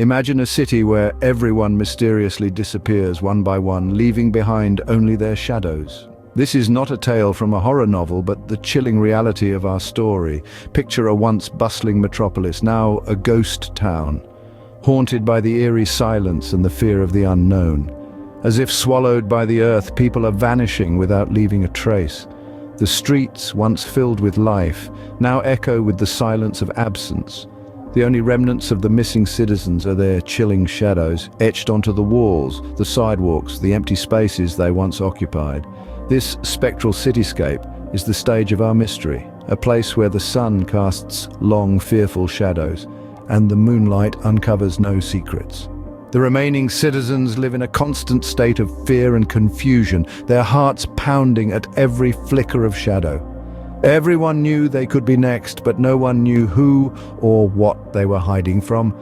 Imagine a city where everyone mysteriously disappears one by one, leaving behind only their shadows. This is not a tale from a horror novel, but the chilling reality of our story. Picture a once bustling metropolis, now a ghost town, haunted by the eerie silence and the fear of the unknown. As if swallowed by the earth, people are vanishing without leaving a trace. The streets, once filled with life, now echo with the silence of absence. The only remnants of the missing citizens are their chilling shadows, etched onto the walls, the sidewalks, the empty spaces they once occupied. This spectral cityscape is the stage of our mystery, a place where the sun casts long, fearful shadows, and the moonlight uncovers no secrets. The remaining citizens live in a constant state of fear and confusion, their hearts pounding at every flicker of shadow. Everyone knew they could be next, but no one knew who or what they were hiding from.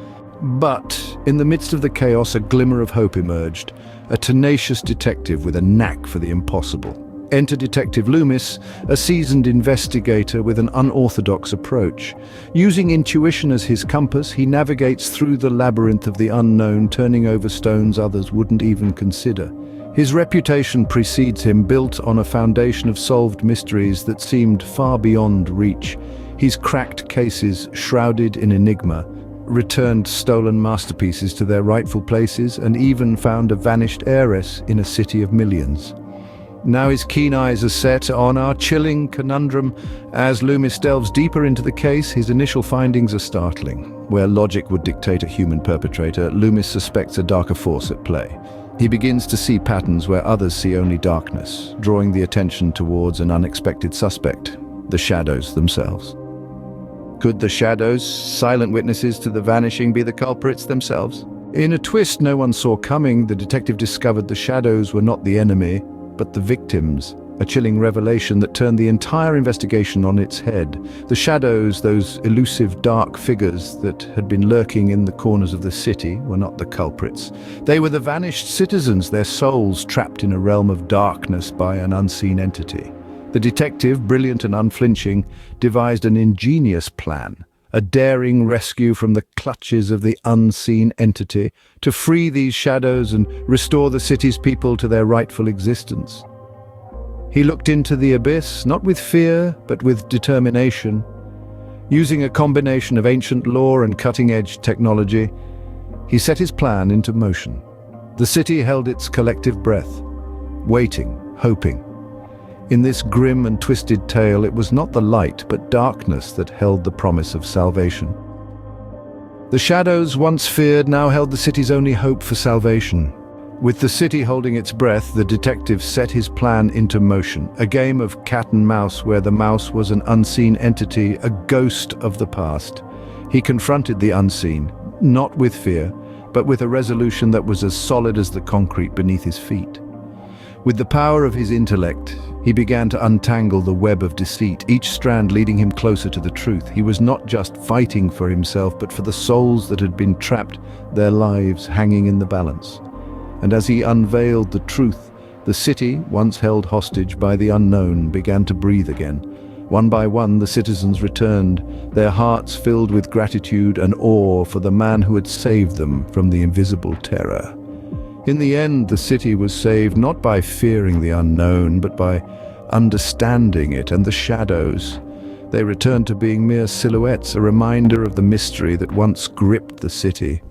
But in the midst of the chaos, a glimmer of hope emerged, a tenacious detective with a knack for the impossible. Enter Detective Loomis, a seasoned investigator with an unorthodox approach. Using intuition as his compass, he navigates through the labyrinth of the unknown, turning over stones others wouldn't even consider. His reputation precedes him, built on a foundation of solved mysteries that seemed far beyond reach. He's cracked cases shrouded in enigma, returned stolen masterpieces to their rightful places, and even found a vanished heiress in a city of millions. Now his keen eyes are set on our chilling conundrum. As Loomis delves deeper into the case, his initial findings are startling. Where logic would dictate a human perpetrator, Loomis suspects a darker force at play. He begins to see patterns where others see only darkness, drawing the attention towards an unexpected suspect, the shadows themselves. Could the shadows, silent witnesses to the vanishing, be the culprits themselves? In a twist no one saw coming, the detective discovered the shadows were not the enemy, but the victims, a chilling revelation that turned the entire investigation on its head. The shadows, those elusive dark figures that had been lurking in the corners of the city, were not the culprits. They were the vanished citizens, their souls trapped in a realm of darkness by an unseen entity. The detective, brilliant and unflinching, devised an ingenious plan, a daring rescue from the clutches of the unseen entity, to free these shadows and restore the city's people to their rightful existence. He looked into the abyss, not with fear, but with determination. Using a combination of ancient lore and cutting-edge technology, he set his plan into motion. The city held its collective breath, waiting, hoping. In this grim and twisted tale, it was not the light, but darkness that held the promise of salvation. The shadows, once feared, now held the city's only hope for salvation. With the city holding its breath, the detective set his plan into motion, a game of cat and mouse where the mouse was an unseen entity, a ghost of the past. He confronted the unseen, not with fear, but with a resolution that was as solid as the concrete beneath his feet. With the power of his intellect, he began to untangle the web of deceit, each strand leading him closer to the truth. He was not just fighting for himself, but for the souls that had been trapped, their lives hanging in the balance. And as he unveiled the truth, the city, once held hostage by the unknown, began to breathe again. One by one, the citizens returned, their hearts filled with gratitude and awe for the man who had saved them from the invisible terror. In the end, the city was saved not by fearing the unknown, but by understanding it and the shadows. They returned to being mere silhouettes, a reminder of the mystery that once gripped the city.